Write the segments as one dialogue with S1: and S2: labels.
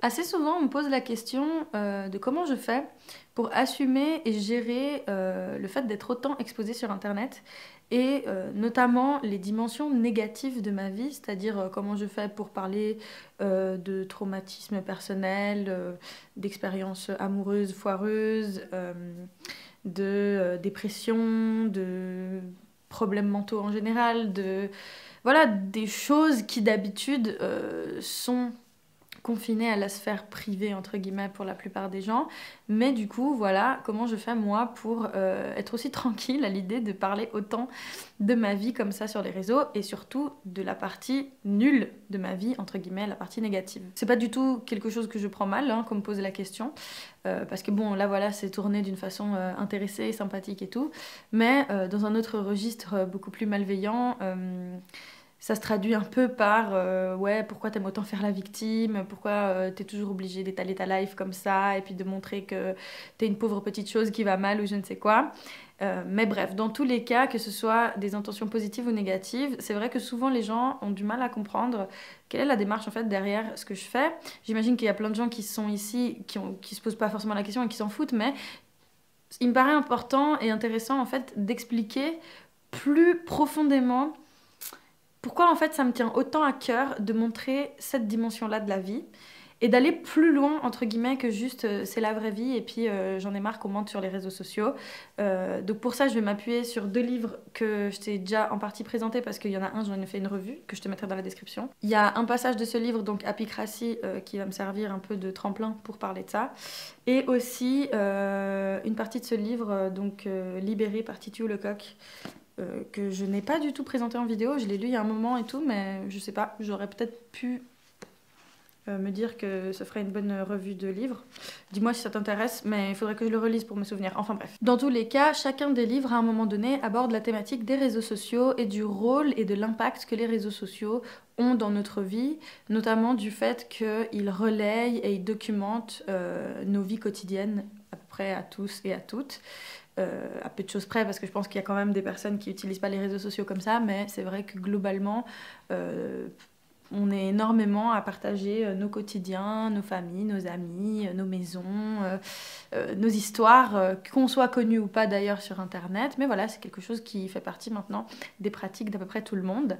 S1: Assez souvent, on me pose la question de comment je fais pour assumer et gérer le fait d'être autant exposée sur Internet et notamment les dimensions négatives de ma vie, c'est-à-dire comment je fais pour parler de traumatisme personnel, d'expériences amoureuses foireuses, de dépression, de problèmes mentaux en général, de voilà des choses qui d'habitude sont confinée à la sphère privée entre guillemets pour la plupart des gens, mais du coup voilà comment je fais moi pour être aussi tranquille à l'idée de parler autant de ma vie comme ça sur les réseaux et surtout de la partie nulle de ma vie entre guillemets, la partie négative. C'est pas du tout quelque chose que je prends mal hein, qu'on me pose la question parce que bon là voilà c'est tourné d'une façon intéressée, sympathique et tout, mais dans un autre registre beaucoup plus malveillant. Ça se traduit un peu par ouais, pourquoi t'aimes autant faire la victime, pourquoi t'es toujours obligé d'étaler ta life comme ça, et puis de montrer que t'es une pauvre petite chose qui va mal ou je ne sais quoi. Mais bref, dans tous les cas, que ce soit des intentions positives ou négatives, c'est vrai que souvent les gens ont du mal à comprendre quelle est la démarche en fait derrière ce que je fais. J'imagine qu'il y a plein de gens qui sont ici, qui se posent pas forcément la question et qui s'en foutent, mais il me paraît important et intéressant en fait d'expliquer plus profondément pourquoi en fait ça me tient autant à cœur de montrer cette dimension-là de la vie et d'aller plus loin entre guillemets que juste c'est la vraie vie et puis j'en ai marre qu'on mente sur les réseaux sociaux. Donc pour ça je vais m'appuyer sur deux livres que je t'ai déjà en partie présentés parce qu'il y en a un, j'en ai fait une revue que je te mettrai dans la description. Il y a un passage de ce livre, donc Apicratie, qui va me servir un peu de tremplin pour parler de ça. Et aussi une partie de ce livre, Libéré par Titu Lecoq, que je n'ai pas du tout présenté en vidéo. Je l'ai lu il y a un moment et tout, mais je sais pas, j'aurais peut-être pu me dire que ce ferait une bonne revue de livres. Dis-moi si ça t'intéresse, mais il faudrait que je le relise pour me souvenir. Enfin bref. Dans tous les cas, chacun des livres, à un moment donné, aborde la thématique des réseaux sociaux et du rôle et de l'impact que les réseaux sociaux ont dans notre vie, notamment du fait qu'ils relayent et ils documentent nos vies quotidiennes à peu près à tous et à toutes. À peu de choses près, parce que je pense qu'il y a quand même des personnes qui n'utilisent pas les réseaux sociaux comme ça, mais c'est vrai que globalement, on est énormément à partager nos quotidiens, nos familles, nos amis, nos maisons, nos histoires, qu'on soit connu ou pas d'ailleurs sur Internet. Mais voilà, c'est quelque chose qui fait partie maintenant des pratiques d'à peu près tout le monde.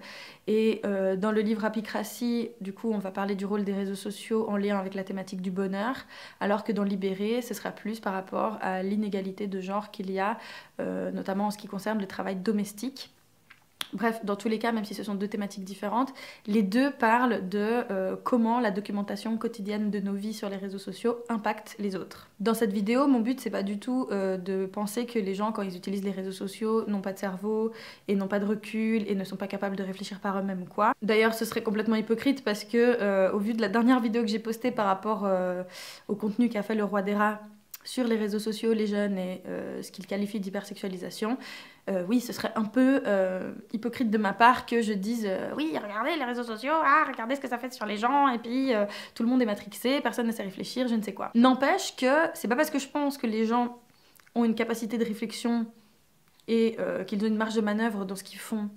S1: Et dans le livre Apicratie, du coup, on va parler du rôle des réseaux sociaux en lien avec la thématique du bonheur, alors que dans Libéré, ce sera plus par rapport à l'inégalité de genre qu'il y a, notamment en ce qui concerne le travail domestique. Bref, dans tous les cas, même si ce sont deux thématiques différentes, les deux parlent de comment la documentation quotidienne de nos vies sur les réseaux sociaux impacte les autres. Dans cette vidéo, mon but, c'est pas du tout de penser que les gens, quand ils utilisent les réseaux sociaux, n'ont pas de cerveau et n'ont pas de recul et ne sont pas capables de réfléchir par eux-mêmes ou quoi. D'ailleurs, ce serait complètement hypocrite parce que, au vu de la dernière vidéo que j'ai postée par rapport au contenu qu'a fait le Roi des Rats sur les réseaux sociaux, les jeunes et ce qu'il qualifie d'hypersexualisation, oui, ce serait un peu hypocrite de ma part que je dise oui, regardez les réseaux sociaux, ah, regardez ce que ça fait sur les gens, et puis tout le monde est matrixé, personne ne sait réfléchir, je ne sais quoi. N'empêche que c'est pas parce que je pense que les gens ont une capacité de réflexion et qu'ils ont une marge de manœuvre dans ce qu'ils font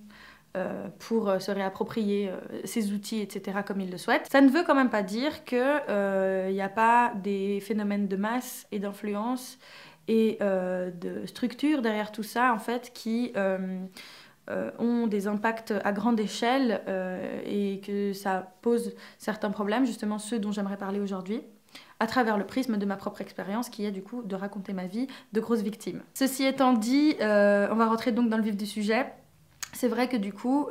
S1: pour se réapproprier ces outils, etc., comme ils le souhaitent. Ça ne veut quand même pas dire qu'il n'y a pas des phénomènes de masse et d'influence et de structure derrière tout ça, en fait, qui ont des impacts à grande échelle et que ça pose certains problèmes, justement ceux dont j'aimerais parler aujourd'hui, à travers le prisme de ma propre expérience, qui est du coup de raconter ma vie de grosse victime. Ceci étant dit, on va rentrer donc dans le vif du sujet. C'est vrai que du coup,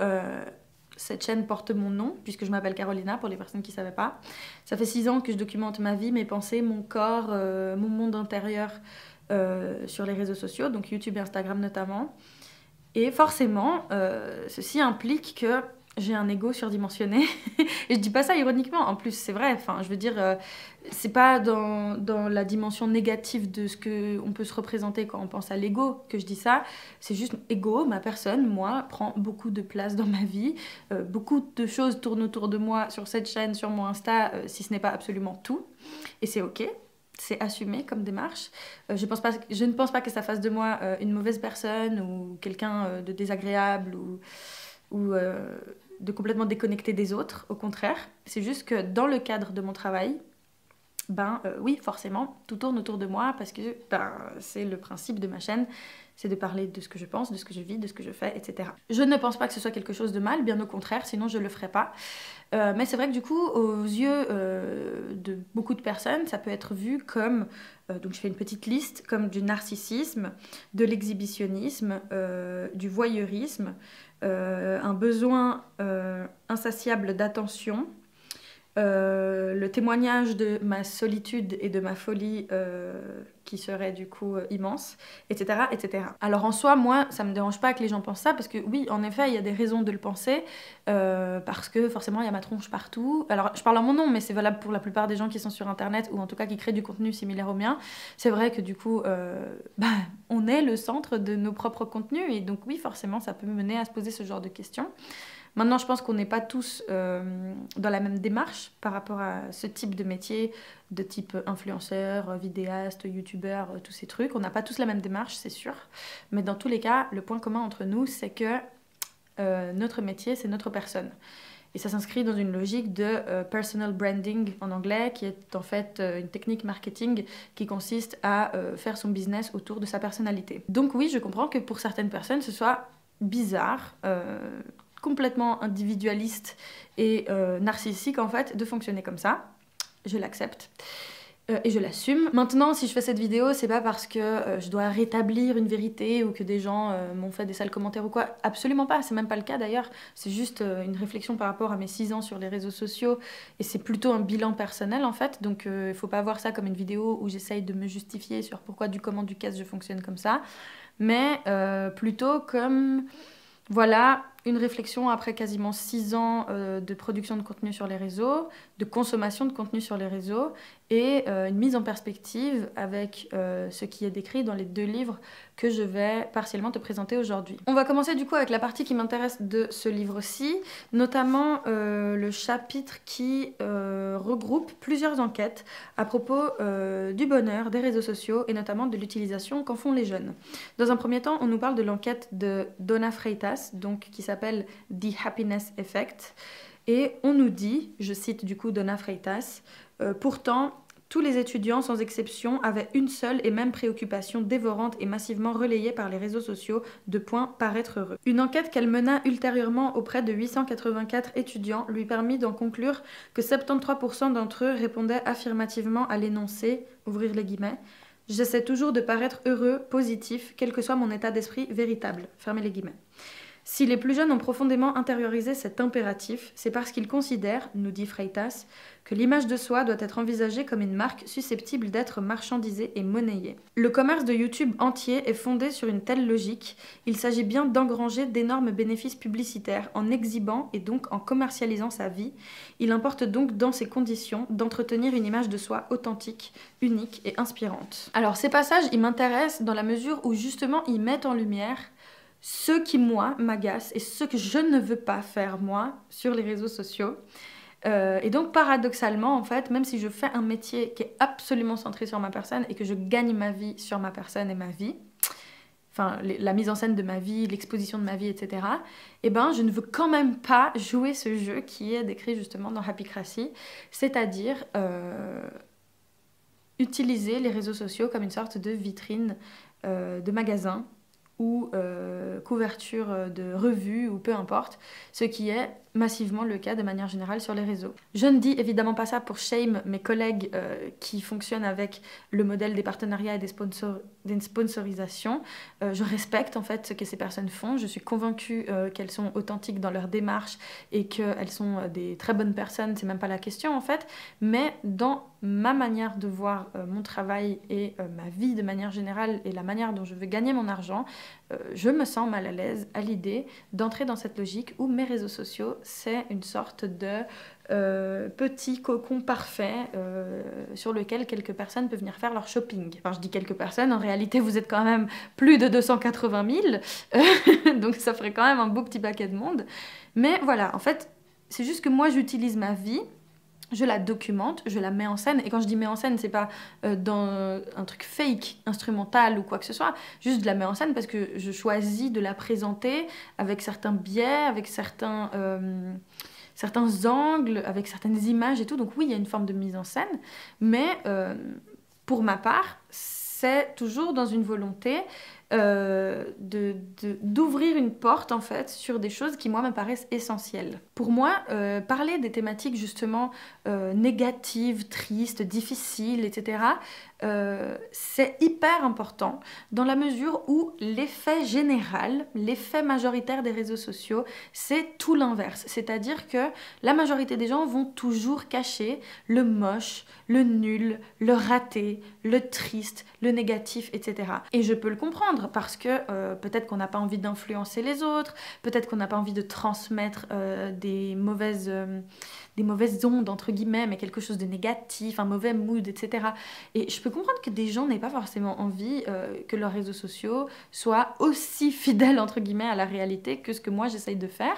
S1: cette chaîne porte mon nom, puisque je m'appelle Carolina, pour les personnes qui ne savaient pas. Ça fait 6 ans que je documente ma vie, mes pensées, mon corps, mon monde intérieur sur les réseaux sociaux, donc YouTube et Instagram notamment. Et forcément, ceci implique que j'ai un ego surdimensionné. Et je dis pas ça ironiquement, en plus c'est vrai, enfin je veux dire, c'est pas dans la dimension négative de ce qu'on peut se représenter quand on pense à l'ego que je dis ça, c'est juste ego, ma personne, moi, prend beaucoup de place dans ma vie, beaucoup de choses tournent autour de moi sur cette chaîne, sur mon Insta, si ce n'est pas absolument tout, et c'est ok. C'est assumé comme démarche. Je ne pense pas que ça fasse de moi une mauvaise personne ou quelqu'un de désagréable ou de complètement déconnecté des autres. Au contraire, c'est juste que dans le cadre de mon travail, oui, forcément, tout tourne autour de moi parce que c'est le principe de ma chaîne, c'est de parler de ce que je pense, de ce que je vis, de ce que je fais, etc. Je ne pense pas que ce soit quelque chose de mal, bien au contraire, sinon je le ferais pas. Mais c'est vrai que du coup, aux yeux de beaucoup de personnes, ça peut être vu comme, donc je fais une petite liste, comme du narcissisme, de l'exhibitionnisme, du voyeurisme, un besoin insatiable d'attention, le témoignage de ma solitude et de ma folie qui serait du coup immense, etc., etc. Alors en soi, moi, ça me dérange pas que les gens pensent ça, parce que oui, en effet, il y a des raisons de le penser, parce que forcément, il y a ma tronche partout. Alors, je parle en mon nom, mais c'est valable pour la plupart des gens qui sont sur Internet, ou en tout cas qui créent du contenu similaire au mien. C'est vrai que du coup, on est le centre de nos propres contenus, et donc oui, forcément, ça peut me mener à se poser ce genre de questions. Maintenant, je pense qu'on n'est pas tous dans la même démarche par rapport à ce type de métier, de type influenceur, vidéaste, youtubeur, tous ces trucs. On n'a pas tous la même démarche, c'est sûr. Mais dans tous les cas, le point commun entre nous, c'est que notre métier, c'est notre personne. Et ça s'inscrit dans une logique de personal branding en anglais, qui est en fait une technique marketing qui consiste à faire son business autour de sa personnalité. Donc oui, je comprends que pour certaines personnes, ce soit bizarre, complètement individualiste et narcissique en fait, de fonctionner comme ça. Je l'accepte. Et je l'assume. Maintenant, si je fais cette vidéo, c'est pas parce que je dois rétablir une vérité ou que des gens m'ont fait des sales commentaires ou quoi. Absolument pas, c'est même pas le cas d'ailleurs. C'est juste une réflexion par rapport à mes 6 ans sur les réseaux sociaux et c'est plutôt un bilan personnel en fait. Donc il faut pas voir ça comme une vidéo où j'essaye de me justifier sur pourquoi du comment du qu'est-ce je fonctionne comme ça. Mais plutôt comme, voilà, une réflexion après quasiment 6 ans de production de contenu sur les réseaux, de consommation de contenu sur les réseaux, et une mise en perspective avec ce qui est décrit dans les 2 livres que je vais partiellement te présenter aujourd'hui. On va commencer du coup avec la partie qui m'intéresse de ce livre-ci, notamment le chapitre qui regroupe plusieurs enquêtes à propos du bonheur, des réseaux sociaux et notamment de l'utilisation qu'en font les jeunes. Dans un premier temps, on nous parle de l'enquête de Donna Freitas, donc qui s'appelle The Happiness Effect, et on nous dit, je cite du coup Donna Freitas, pourtant, tous les étudiants, sans exception, avaient une seule et même préoccupation dévorante et massivement relayée par les réseaux sociaux, de paraître heureux. Une enquête qu'elle mena ultérieurement auprès de 884 étudiants lui permit d'en conclure que 73% d'entre eux répondaient affirmativement à l'énoncé, ouvrir les guillemets, « J'essaie toujours de paraître heureux, positif, quel que soit mon état d'esprit véritable », fermez les guillemets. Si les plus jeunes ont profondément intériorisé cet impératif, c'est parce qu'ils considèrent, nous dit Freitas, que l'image de soi doit être envisagée comme une marque susceptible d'être marchandisée et monnayée. Le commerce de YouTube entier est fondé sur une telle logique, il s'agit bien d'engranger d'énormes bénéfices publicitaires en exhibant et donc en commercialisant sa vie. Il importe donc dans ces conditions d'entretenir une image de soi authentique, unique et inspirante. Alors ces passages, ils m'intéressent dans la mesure où justement ils mettent en lumière ce qui, moi, m'agace et ce que je ne veux pas faire, moi, sur les réseaux sociaux. Et donc, paradoxalement, en fait, même si je fais un métier qui est absolument centré sur ma personne et que je gagne ma vie sur ma personne et ma vie, enfin, la mise en scène de ma vie, l'exposition de ma vie, etc., eh ben, je ne veux quand même pas jouer ce jeu qui est décrit justement dans Happycracy, c'est-à-dire utiliser les réseaux sociaux comme une sorte de vitrine de magasin, ou couverture de revue ou peu importe, ce qui est massivement le cas de manière générale sur les réseaux. Je ne dis évidemment pas ça pour shame mes collègues qui fonctionnent avec le modèle des partenariats et des sponsorisations. Je respecte en fait ce que ces personnes font. Je suis convaincue qu'elles sont authentiques dans leur démarche et qu'elles sont des très bonnes personnes, c'est même pas la question en fait. Mais dans ma manière de voir mon travail et ma vie de manière générale et la manière dont je veux gagner mon argent, je me sens mal à l'aise à l'idée d'entrer dans cette logique où mes réseaux sociaux, c'est une sorte de petit cocon parfait sur lequel quelques personnes peuvent venir faire leur shopping. Enfin, je dis quelques personnes, en réalité, vous êtes quand même plus de 280 000, donc ça ferait quand même un beau petit paquet de monde. Mais voilà, en fait, c'est juste que moi, j'utilise ma vie, je la documente, je la mets en scène, et quand je dis mets en scène, c'est pas dans un truc fake, instrumental ou quoi que ce soit, juste je la mets en scène parce que je choisis de la présenter avec certains biais, avec certains certains angles, avec certaines images et tout. Donc oui, il y a une forme de mise en scène, mais pour ma part, c'est toujours dans une volonté d'ouvrir une porte en fait sur des choses qui moi me paraissent essentielles. Pour moi, parler des thématiques justement négatives, tristes, difficiles, etc., c'est hyper important dans la mesure où l'effet général, l'effet majoritaire des réseaux sociaux, c'est tout l'inverse. C'est-à-dire que la majorité des gens vont toujours cacher le moche, le nul, le raté, le triste, le négatif, etc. Et je peux le comprendre parce que peut-être qu'on n'a pas envie d'influencer les autres, peut-être qu'on n'a pas envie de transmettre des mauvaises ondes, entre guillemets, mais quelque chose de négatif, un mauvais mood, etc. Et je peux comprendre que des gens n'aient pas forcément envie que leurs réseaux sociaux soient aussi fidèles, entre guillemets, à la réalité que ce que moi j'essaye de faire.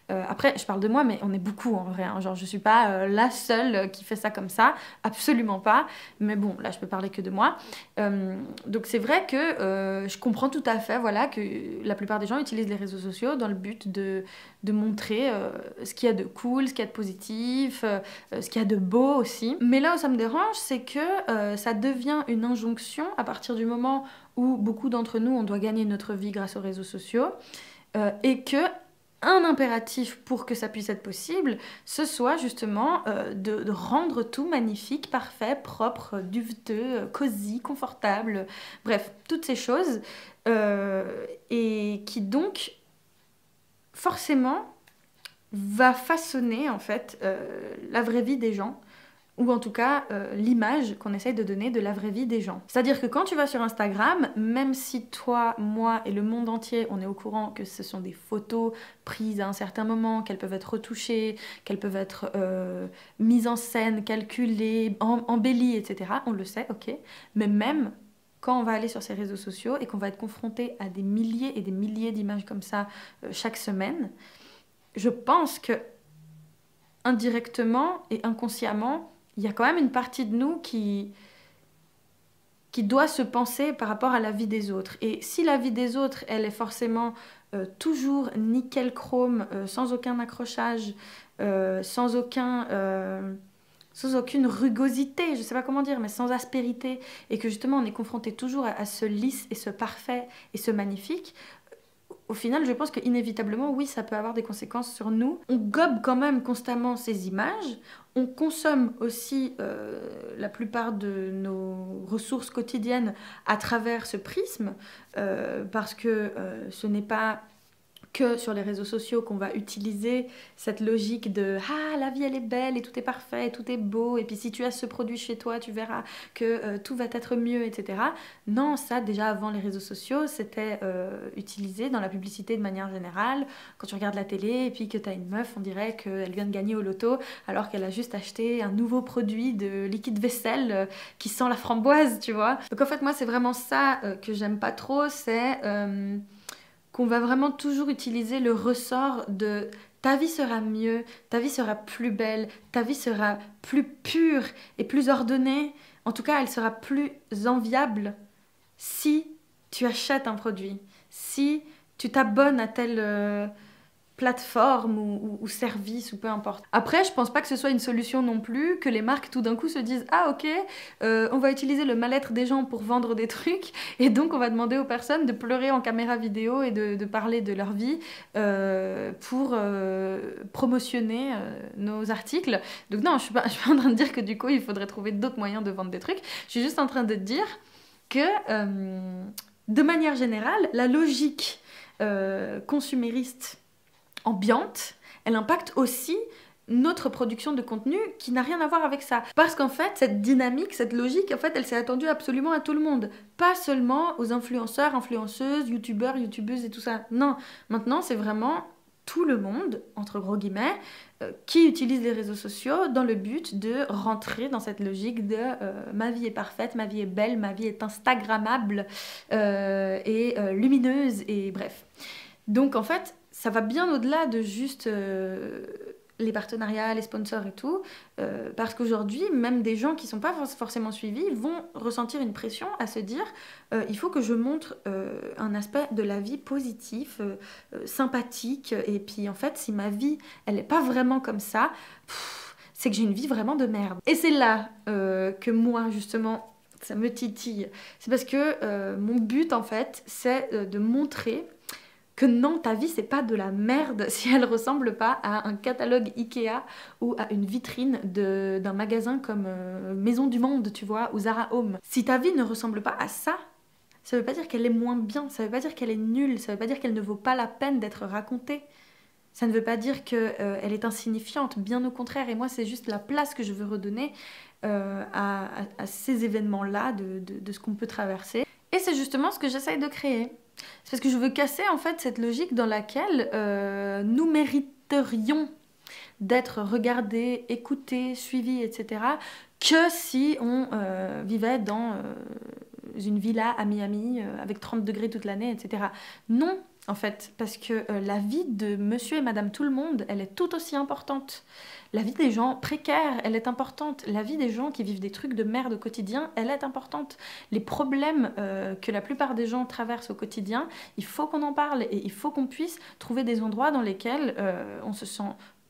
S1: Après, je parle de moi, mais on est beaucoup en vrai. Hein. Genre, je suis pas la seule qui fait ça comme ça, absolument pas. Mais bon, là, je peux parler que de moi. Donc, c'est vrai que je comprends tout à fait, voilà, que la plupart des gens utilisent les réseaux sociaux dans le but de montrer ce qu'il y a de cool, ce qu'il y a de positif, ce qu'il y a de beau aussi. Mais là où ça me dérange, c'est que ça devient une injonction à partir du moment où beaucoup d'entre nous, on doit gagner notre vie grâce aux réseaux sociaux, et que un impératif pour que ça puisse être possible, ce soit justement de rendre tout magnifique, parfait, propre, duveteux, cosy, confortable, bref, toutes ces choses, et qui donc forcément va façonner en fait la vraie vie des gens, ou en tout cas l'image qu'on essaye de donner de la vraie vie des gens. C'est-à-dire que quand tu vas sur Instagram, même si toi, moi et le monde entier, on est au courant que ce sont des photos prises à un certain moment, qu'elles peuvent être retouchées, qu'elles peuvent être mises en scène, calculées, embellies, etc. On le sait, ok. Mais même quand on va aller sur ces réseaux sociaux et qu'on va être confronté à des milliers et des milliers d'images comme ça chaque semaine, je pense que indirectement et inconsciemment, il y a quand même une partie de nous qui doit se penser par rapport à la vie des autres. Et si la vie des autres, elle est forcément toujours nickel chrome, sans aucun accrochage, sans aucune rugosité, je ne sais pas comment dire, mais sans aspérité, et que justement on est confronté toujours à ce lisse et ce parfait et ce magnifique, au final, je pense qu'inévitablement, oui, ça peut avoir des conséquences sur nous. On gobe quand même constamment ces images. On consomme aussi la plupart de nos ressources quotidiennes à travers ce prisme, parce que ce n'est pas que sur les réseaux sociaux qu'on va utiliser cette logique de « Ah, la vie elle est belle et tout est parfait, et tout est beau, et puis si tu as ce produit chez toi, tu verras que tout va être mieux, etc. » Non, ça déjà avant les réseaux sociaux, c'était utilisé dans la publicité de manière générale. Quand tu regardes la télé et puis que tu as une meuf, on dirait qu'elle vient de gagner au loto alors qu'elle a juste acheté un nouveau produit de liquide vaisselle qui sent la framboise, tu vois. Donc en fait, moi, c'est vraiment ça que j'aime pas trop, c'est qu'on va vraiment toujours utiliser le ressort de ta vie sera mieux, ta vie sera plus belle, ta vie sera plus pure et plus ordonnée. En tout cas, elle sera plus enviable si tu achètes un produit, si tu t'abonnes à telle plateforme ou service ou peu importe. Après, je pense pas que ce soit une solution non plus que les marques tout d'un coup se disent « Ah ok, on va utiliser le mal-être des gens pour vendre des trucs et donc on va demander aux personnes de pleurer en caméra vidéo et de parler de leur vie pour promotionner nos articles. » Donc non, je suis pas en train de dire que du coup il faudrait trouver d'autres moyens de vendre des trucs. Je suis juste en train de dire que de manière générale, la logique consumériste ambiante, elle impacte aussi notre production de contenu qui n'a rien à voir avec ça. Parce qu'en fait, cette dynamique, cette logique, en fait, elle s'est attendue absolument à tout le monde. Pas seulement aux influenceurs, influenceuses, youtubeurs, youtubeuses et tout ça. Non, maintenant, c'est vraiment tout le monde, entre gros guillemets, qui utilise les réseaux sociaux dans le but de rentrer dans cette logique de ma vie est parfaite, ma vie est belle, ma vie est instagrammable et lumineuse et bref. Donc en fait, ça va bien au-delà de juste les partenariats, les sponsors et tout, parce qu'aujourd'hui, même des gens qui sont pas forcément suivis vont ressentir une pression à se dire il faut que je montre un aspect de la vie positif, sympathique, et puis en fait, si ma vie, elle est pas vraiment comme ça, c'est que j'ai une vie vraiment de merde. Et c'est là que moi, justement, ça me titille. C'est parce que mon but, en fait, c'est de montrer que non, ta vie, c'est pas de la merde si elle ressemble pas à un catalogue Ikea ou à une vitrine d'un magasin comme Maison du Monde, tu vois, ou Zara Home. Si ta vie ne ressemble pas à ça, ça veut pas dire qu'elle est moins bien, ça veut pas dire qu'elle est nulle, ça veut pas dire qu'elle ne vaut pas la peine d'être racontée. Ça ne veut pas dire qu'elle est insignifiante, bien au contraire. Et moi, c'est juste la place que je veux redonner à ces événements-là, de ce qu'on peut traverser. Et c'est justement ce que j'essaye de créer. C'est parce que je veux casser en fait cette logique dans laquelle nous mériterions d'être regardés, écoutés, suivis, etc. que si on vivait dans une villa à Miami avec 30 degrés toute l'année, etc. Non, en fait, parce que la vie de monsieur et madame tout le monde, elle est tout aussi importante. La vie des gens précaires, elle est importante. La vie des gens qui vivent des trucs de merde au quotidien, elle est importante. Les problèmes que la plupart des gens traversent au quotidien, il faut qu'on en parle et il faut qu'on puisse trouver des endroits dans lesquels on se sent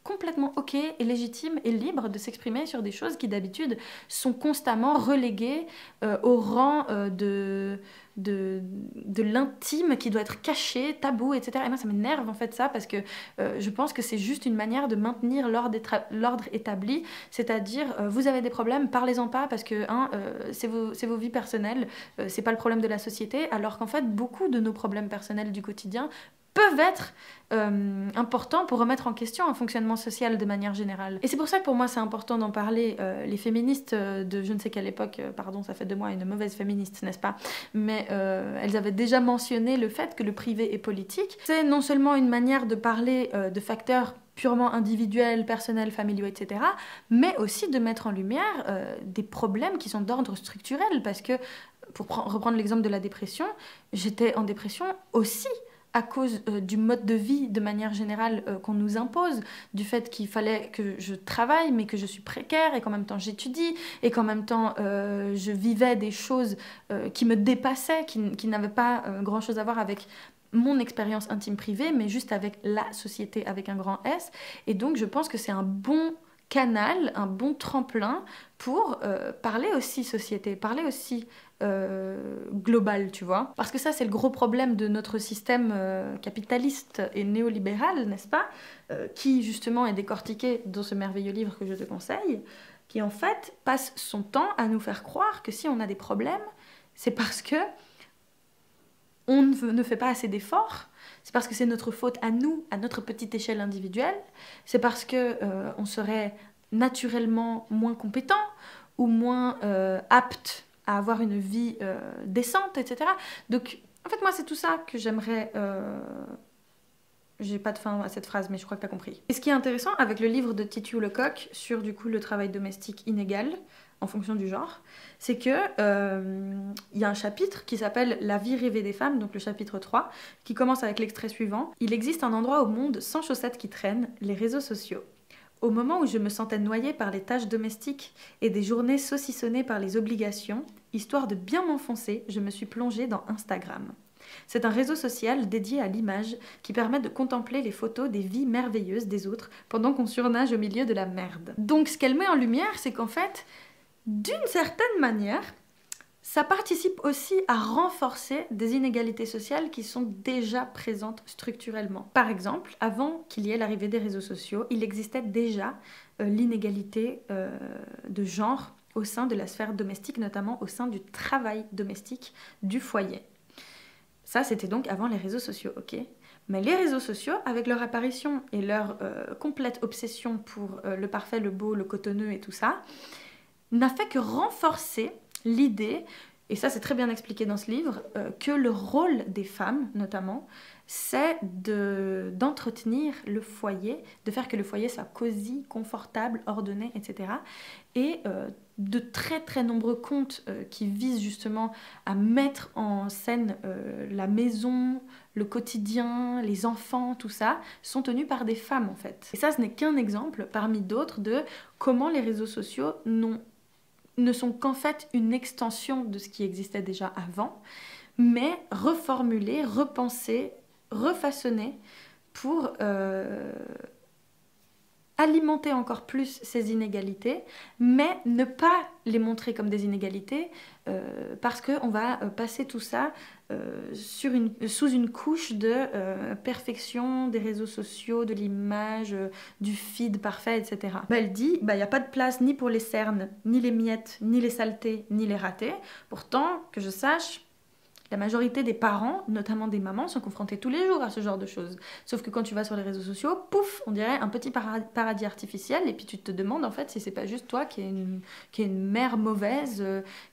S1: complètement ok et légitime et libre de s'exprimer sur des choses qui d'habitude sont constamment reléguées au rang de l'intime qui doit être caché, tabou, etc. Et moi ça m'énerve en fait ça parce que je pense que c'est juste une manière de maintenir l'ordre établi, c'est-à-dire vous avez des problèmes, parlez-en pas parce que c'est vos vies personnelles, c'est pas le problème de la société, alors qu'en fait beaucoup de nos problèmes personnels du quotidien peuvent être importants pour remettre en question un fonctionnement social de manière générale. Et c'est pour ça que pour moi c'est important d'en parler. Les féministes de je ne sais quelle époque, pardon, ça fait de moi une mauvaise féministe, n'est-ce pas? Mais elles avaient déjà mentionné le fait que le privé est politique. C'est non seulement une manière de parler de facteurs purement individuels, personnels, familiaux, etc., mais aussi de mettre en lumière des problèmes qui sont d'ordre structurel, parce que, pour reprendre l'exemple de la dépression, j'étais en dépression aussi à cause du mode de vie de manière générale qu'on nous impose, du fait qu'il fallait que je travaille mais que je suis précaire et qu'en même temps j'étudie et qu'en même temps je vivais des choses qui me dépassaient, qui n'avaient pas grand-chose à voir avec mon expérience intime privée, mais juste avec la société avec un grand S. Et donc je pense que c'est un bon canal, un bon tremplin pour parler aussi société, parler aussi global, tu vois. Parce que ça, c'est le gros problème de notre système capitaliste et néolibéral, n'est-ce pas, qui justement est décortiqué dans ce merveilleux livre que je te conseille, qui en fait passe son temps à nous faire croire que si on a des problèmes, c'est parce que on ne fait pas assez d'efforts, c'est parce que c'est notre faute à nous, à notre petite échelle individuelle, c'est parce que on serait naturellement moins compétent ou moins apte à avoir une vie décente, etc. Donc, en fait, moi, c'est tout ça que j'aimerais... J'ai pas de fin à cette phrase, mais je crois que t'as compris. Et ce qui est intéressant avec le livre de Titu Lecoq sur, du coup, le travail domestique inégal, en fonction du genre, c'est que y a un chapitre qui s'appelle « La vie rêvée des femmes », donc le chapitre 3, qui commence avec l'extrait suivant. « Il existe un endroit au monde sans chaussettes qui traînent, les réseaux sociaux. Au moment où je me sentais noyée par les tâches domestiques et des journées saucissonnées par les obligations, histoire de bien m'enfoncer, je me suis plongée dans Instagram. C'est un réseau social dédié à l'image qui permet de contempler les photos des vies merveilleuses des autres pendant qu'on surnage au milieu de la merde. » Donc ce qu'elle met en lumière, c'est qu'en fait, d'une certaine manière, ça participe aussi à renforcer des inégalités sociales qui sont déjà présentes structurellement. Par exemple, avant qu'il y ait l'arrivée des réseaux sociaux, il existait déjà l'inégalité de genre au sein de la sphère domestique, notamment au sein du travail domestique du foyer. Ça, c'était donc avant les réseaux sociaux, ok ? Mais les réseaux sociaux, avec leur apparition et leur complète obsession pour le parfait, le beau, le cotonneux et tout ça, n'a fait que renforcer l'idée et ça c'est très bien expliqué dans ce livre, que le rôle des femmes notamment, c'est d'entretenir le foyer, de faire que le foyer soit cosy, confortable, ordonné, etc. Et de très très nombreux contes qui visent justement à mettre en scène la maison, le quotidien, les enfants, tout ça, sont tenus par des femmes en fait. Et ça, ce n'est qu'un exemple parmi d'autres de comment les réseaux sociaux ne sont qu'en fait une extension de ce qui existait déjà avant, mais reformulés, repensés, refaçonnés pour alimenter encore plus ces inégalités, mais ne pas les montrer comme des inégalités, parce qu'on va passer tout ça sous une couche de perfection des réseaux sociaux, de l'image, du feed parfait, etc. Elle dit, il n'y a pas de place ni pour les cernes, ni les miettes, ni les saletés, ni les ratés. Pourtant, que je sache, la majorité des parents, notamment des mamans, sont confrontés tous les jours à ce genre de choses. Sauf que quand tu vas sur les réseaux sociaux, pouf, on dirait un petit paradis artificiel, et puis tu te demandes en fait si c'est pas juste toi qui est une mère mauvaise,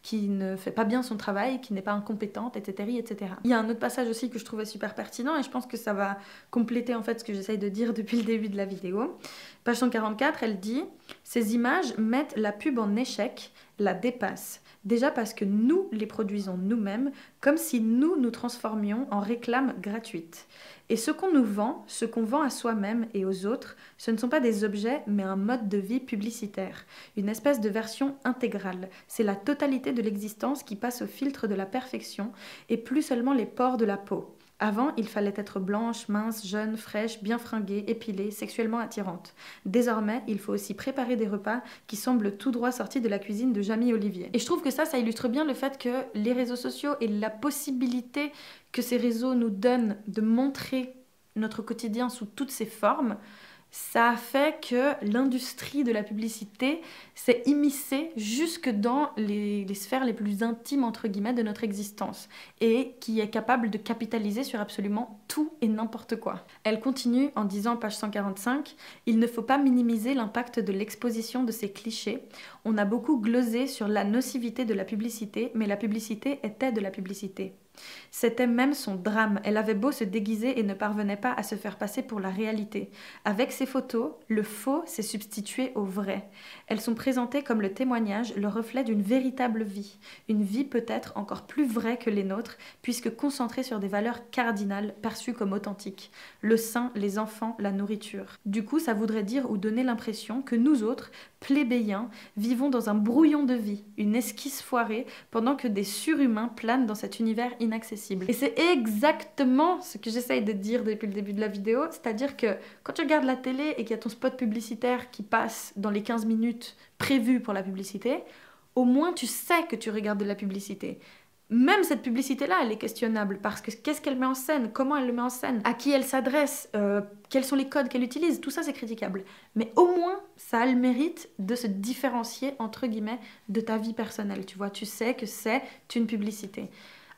S1: qui ne fait pas bien son travail, qui n'est pas incompétente, etc., etc. Il y a un autre passage aussi que je trouvais super pertinent, et je pense que ça va compléter en fait ce que j'essaye de dire depuis le début de la vidéo. Page 144, elle dit « Ces images mettent la pub en échec, la dépassent. Déjà parce que nous les produisons nous-mêmes, comme si nous transformions en réclame gratuite. Et ce qu'on nous vend, ce qu'on vend à soi-même et aux autres, ce ne sont pas des objets, mais un mode de vie publicitaire. Une espèce de version intégrale. C'est la totalité de l'existence qui passe au filtre de la perfection, et plus seulement les pores de la peau. Avant, il fallait être blanche, mince, jeune, fraîche, bien fringuée, épilée, sexuellement attirante. Désormais, il faut aussi préparer des repas qui semblent tout droit sortis de la cuisine de Jamie Olivier. » Et je trouve que ça illustre bien le fait que les réseaux sociaux et la possibilité que ces réseaux nous donnent de montrer notre quotidien sous toutes ses formes, ça a fait que l'industrie de la publicité s'est immiscée jusque dans les sphères les plus intimes, entre guillemets, de notre existence, et qui est capable de capitaliser sur absolument tout et n'importe quoi. Elle continue en disant, page 145, « Il ne faut pas minimiser l'impact de l'exposition de ces clichés. On a beaucoup glosé sur la nocivité de la publicité, mais la publicité était de la publicité. » C'était même son drame. Elle avait beau se déguiser et ne parvenait pas à se faire passer pour la réalité. Avec ces photos, le faux s'est substitué au vrai. Elles sont présentées comme le témoignage, le reflet d'une véritable vie. Une vie peut-être encore plus vraie que les nôtres, puisque concentrée sur des valeurs cardinales perçues comme authentiques. Le sein, les enfants, la nourriture. Du coup, ça voudrait dire ou donner l'impression que nous autres, plébéiens, vivons dans un brouillon de vie, une esquisse foirée, pendant que des surhumains planent dans cet univers inaccessible. Et c'est exactement ce que j'essaye de dire depuis le début de la vidéo, c'est-à-dire que quand tu regardes la télé et qu'il y a ton spot publicitaire qui passe dans les 15 minutes prévues pour la publicité, au moins tu sais que tu regardes de la publicité. Même cette publicité-là, elle est questionnable parce que qu'est-ce qu'elle met en scène, comment elle le met en scène, à qui elle s'adresse, quels sont les codes qu'elle utilise, tout ça c'est critiquable. Mais au moins, ça a le mérite de se différencier, entre guillemets, de ta vie personnelle. Tu vois, tu sais que c'est une publicité.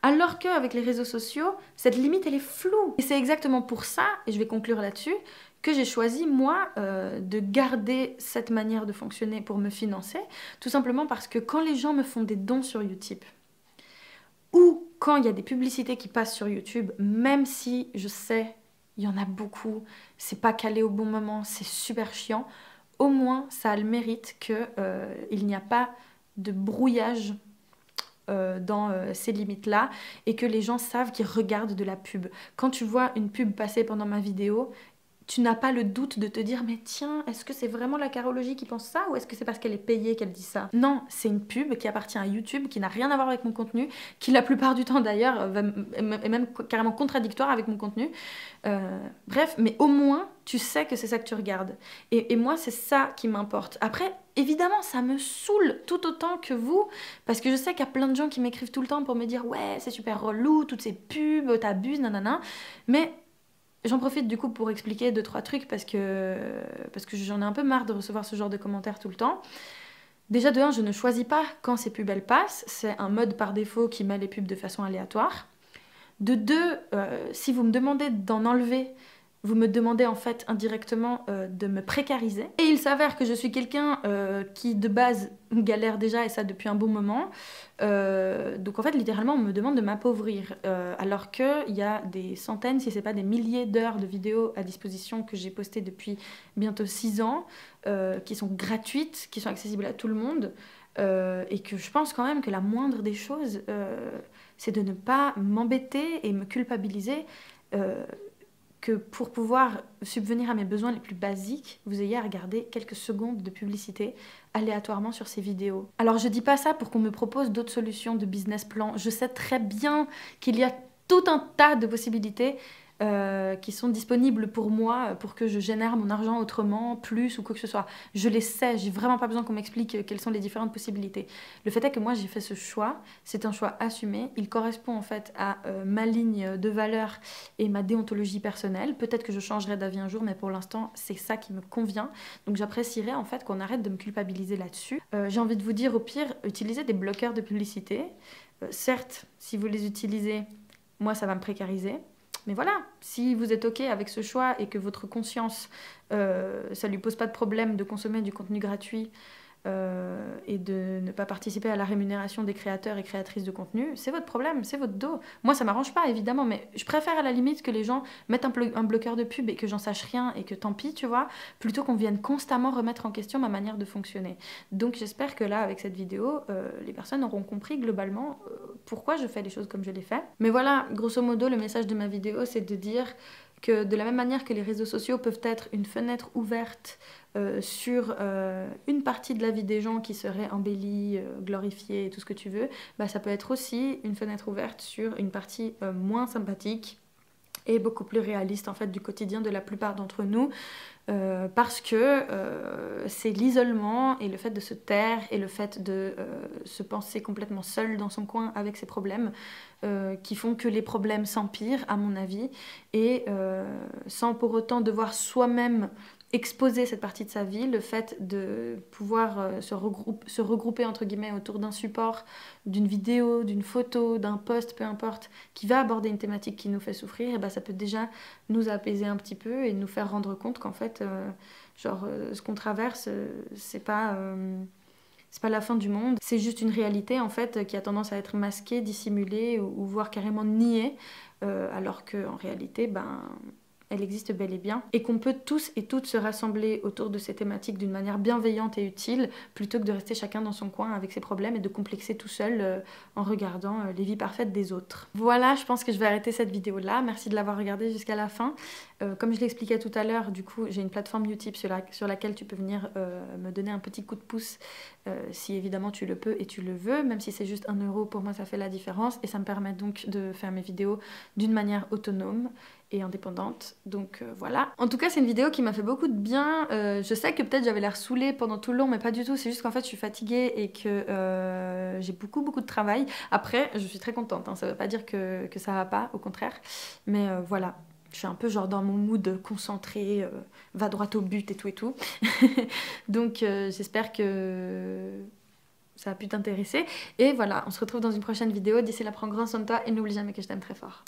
S1: Alors qu'avec les réseaux sociaux, cette limite, elle est floue. Et c'est exactement pour ça, et je vais conclure là-dessus, que j'ai choisi, moi, de garder cette manière de fonctionner pour me financer, tout simplement parce que quand les gens me font des dons sur Utip, ou quand il y a des publicités qui passent sur YouTube, même si je sais, il y en a beaucoup, c'est pas calé au bon moment, c'est super chiant, au moins ça a le mérite qu'il n'y a pas de brouillage dans ces limites-là et que les gens savent qu'ils regardent de la pub. Quand tu vois une pub passer pendant ma vidéo, tu n'as pas le doute de te dire « Mais tiens, est-ce que c'est vraiment la carologie qui pense ça ou est-ce que c'est parce qu'elle est payée qu'elle dit ça ?» Non, c'est une pub qui appartient à YouTube, qui n'a rien à voir avec mon contenu, qui la plupart du temps d'ailleurs est même carrément contradictoire avec mon contenu. Bref, mais au moins, tu sais que c'est ça que tu regardes. Et moi, c'est ça qui m'importe. Après, évidemment, ça me saoule tout autant que vous, parce que je sais qu'il y a plein de gens qui m'écrivent tout le temps pour me dire « Ouais, c'est super relou, toutes ces pubs, t'abuses, nanana. » Mais j'en profite du coup pour expliquer 2-3 trucs parce que j'en ai un peu marre de recevoir ce genre de commentaires tout le temps. Déjà de 1, je ne choisis pas quand ces pubs elles passent, c'est un mode par défaut qui met les pubs de façon aléatoire. De 2, si vous me demandez d'en enlever, vous me demandez en fait indirectement de me précariser. Et il s'avère que je suis quelqu'un qui de base galère déjà et ça depuis un bon moment. Donc en fait littéralement on me demande de m'appauvrir. Alors qu'il y a des centaines, si c'est pas des milliers d'heures de vidéos à disposition que j'ai postées depuis bientôt 6 ans, qui sont gratuites, qui sont accessibles à tout le monde. Et que je pense quand même que la moindre des choses, c'est de ne pas m'embêter et me culpabiliser. Que pour pouvoir subvenir à mes besoins les plus basiques, vous ayez à regarder quelques secondes de publicité aléatoirement sur ces vidéos. Alors je dis pas ça pour qu'on me propose d'autres solutions de business plan. Je sais très bien qu'il y a tout un tas de possibilités qui sont disponibles pour moi pour que je génère mon argent autrement, plus ou quoi que ce soit. Je les sais, j'ai vraiment pas besoin qu'on m'explique quelles sont les différentes possibilités. Le fait est que moi j'ai fait ce choix, c'est un choix assumé, il correspond en fait à ma ligne de valeurs et ma déontologie personnelle. Peut-être que je changerai d'avis un jour, mais pour l'instant c'est ça qui me convient. Donc j'apprécierais en fait qu'on arrête de me culpabiliser là-dessus. J'ai envie de vous dire au pire, utilisez des bloqueurs de publicité. Certes, si vous les utilisez, moi ça va me précariser. Mais voilà, si vous êtes OK avec ce choix et que votre conscience, ça lui pose pas de problème de consommer du contenu gratuit et de ne pas participer à la rémunération des créateurs et créatrices de contenu, c'est votre problème, c'est votre dos. Moi, ça m'arrange pas, évidemment, mais je préfère à la limite que les gens mettent un bloqueur de pub et que j'en sache rien et que tant pis, tu vois, plutôt qu'on vienne constamment remettre en question ma manière de fonctionner. Donc j'espère que là, avec cette vidéo, les personnes auront compris globalement pourquoi je fais les choses comme je les fais. Mais voilà, grosso modo, le message de ma vidéo, c'est de dire que de la même manière que les réseaux sociaux peuvent être une fenêtre ouverte sur une partie de la vie des gens qui serait embellie, glorifiée, tout ce que tu veux, bah, ça peut être aussi une fenêtre ouverte sur une partie moins sympathique et beaucoup plus réaliste en fait du quotidien de la plupart d'entre nous. Parce que c'est l'isolement et le fait de se taire et le fait de se penser complètement seul dans son coin avec ses problèmes qui font que les problèmes s'empirent, à mon avis, et sans pour autant devoir soi-même exposer cette partie de sa vie, le fait de pouvoir se regrouper entre guillemets autour d'un support, d'une vidéo, d'une photo, d'un post, peu importe, qui va aborder une thématique qui nous fait souffrir, et ben ça peut déjà nous apaiser un petit peu et nous faire rendre compte qu'en fait, ce qu'on traverse, c'est pas la fin du monde, c'est juste une réalité en fait qui a tendance à être masquée, dissimulée ou voire carrément niée, alors qu'en réalité, ben elle existe bel et bien, et qu'on peut tous et toutes se rassembler autour de ces thématiques d'une manière bienveillante et utile, plutôt que de rester chacun dans son coin avec ses problèmes et de complexer tout seul en regardant les vies parfaites des autres. Voilà, je pense que je vais arrêter cette vidéo là. Merci de l'avoir regardée jusqu'à la fin. Comme je l'expliquais tout à l'heure, du coup, j'ai une plateforme Utip sur laquelle tu peux venir me donner un petit coup de pouce si évidemment tu le peux et tu le veux, même si c'est juste 1 euro, pour moi ça fait la différence et ça me permet donc de faire mes vidéos d'une manière autonome et indépendante, donc voilà. En tout cas c'est une vidéo qui m'a fait beaucoup de bien. Je sais que peut-être j'avais l'air saoulée pendant tout le long, mais pas du tout, c'est juste qu'en fait je suis fatiguée et que j'ai beaucoup de travail. Après je suis très contente, hein. Ça veut pas dire que ça va pas, au contraire, mais voilà. Je suis un peu genre dans mon mood concentré, va droit au but et tout et tout. Donc j'espère que ça a pu t'intéresser. Et voilà, on se retrouve dans une prochaine vidéo. D'ici là, prends grand soin de toi et n'oublie jamais que je t'aime très fort.